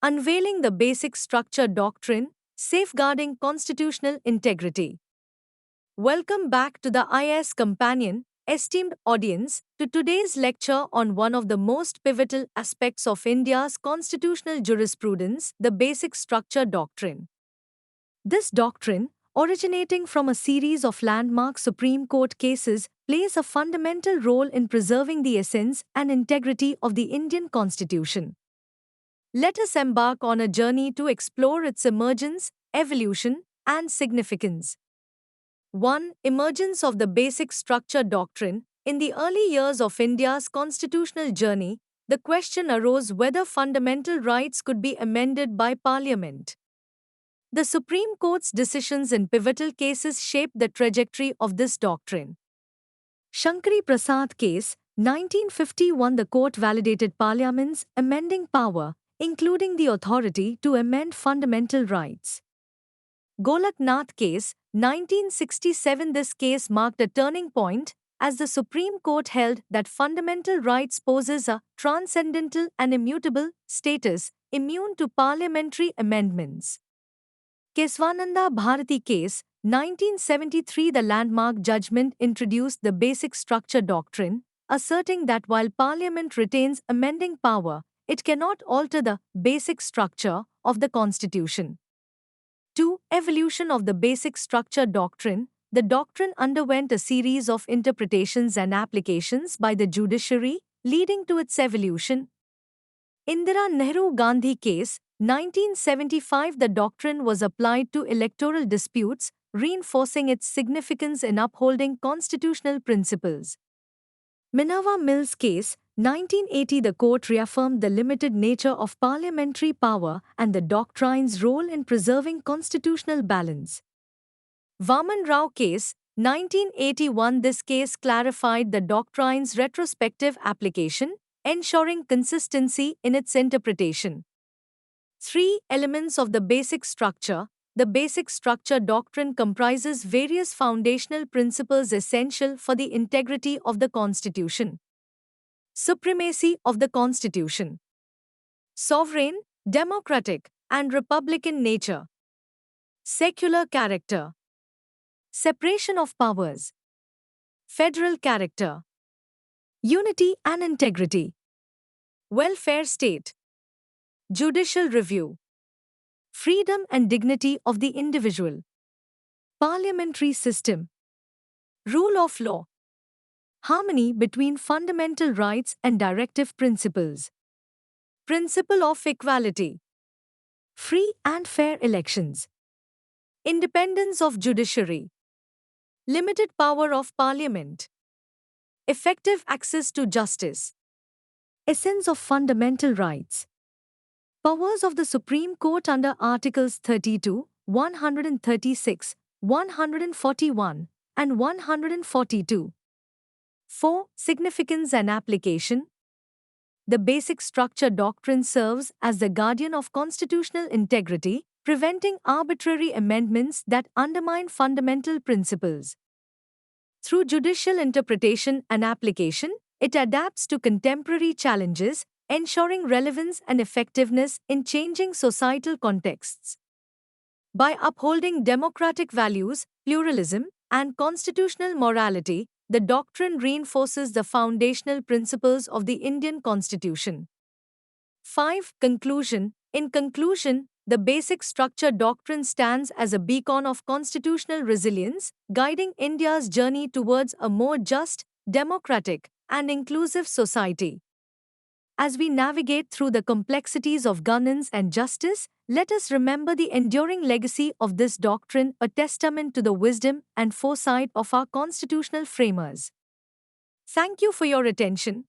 Unveiling the Basic Structure Doctrine, Safeguarding Constitutional Integrity. Welcome back to the IS Companion, esteemed audience, to today's lecture on one of the most pivotal aspects of India's constitutional jurisprudence, the Basic Structure Doctrine. This doctrine, originating from a series of landmark Supreme Court cases, plays a fundamental role in preserving the essence and integrity of the Indian Constitution. Let us embark on a journey to explore its emergence, evolution, and significance. 1. Emergence of the Basic Structure Doctrine. In the early years of India's constitutional journey, the question arose whether fundamental rights could be amended by Parliament. The Supreme Court's decisions in pivotal cases shaped the trajectory of this doctrine. Shankari Prasad case, 1951. The court validated Parliament's amending power, including the authority to amend fundamental rights. Golaknath case, 1967. This case marked a turning point, as the Supreme Court held that fundamental rights possess a transcendental and immutable status, immune to parliamentary amendments. Keswananda Bharati case, 1973. The landmark judgment introduced the Basic Structure Doctrine, asserting that while Parliament retains amending power, it cannot alter the basic structure of the Constitution. 2. Evolution of the Basic Structure Doctrine. The doctrine underwent a series of interpretations and applications by the judiciary, leading to its evolution. Indira Nehru Gandhi case, 1975. The doctrine was applied to electoral disputes, reinforcing its significance in upholding constitutional principles. Minerva Mills case, 1980. The court reaffirmed the limited nature of parliamentary power and the doctrine's role in preserving constitutional balance. Vaman Rao case, 1981. This case clarified the doctrine's retrospective application, ensuring consistency in its interpretation. 3. Elements of the basic structure. The Basic Structure Doctrine comprises various foundational principles essential for the integrity of the Constitution. Supremacy of the Constitution. Sovereign, democratic, and republican nature. Secular character. Separation of powers. Federal character. Unity and integrity. Welfare state. Judicial review. Freedom and dignity of the individual. Parliamentary system. Rule of law. Harmony between fundamental rights and directive principles. Principle of equality. Free and fair elections. Independence of judiciary. Limited power of Parliament. Effective access to justice. Essence of fundamental rights. Powers of the Supreme Court under Articles 32, 136, 141, and 142. 4. Significance and application. The Basic Structure Doctrine serves as the guardian of constitutional integrity, preventing arbitrary amendments that undermine fundamental principles. Through judicial interpretation and application, it adapts to contemporary challenges, ensuring relevance and effectiveness in changing societal contexts. By upholding democratic values, pluralism, and constitutional morality, the doctrine reinforces the foundational principles of the Indian Constitution. 5. Conclusion. In conclusion, the Basic Structure Doctrine stands as a beacon of constitutional resilience, guiding India's journey towards a more just, democratic, and inclusive society. As we navigate through the complexities of governance and justice, let us remember the enduring legacy of this doctrine, a testament to the wisdom and foresight of our constitutional framers. Thank you for your attention.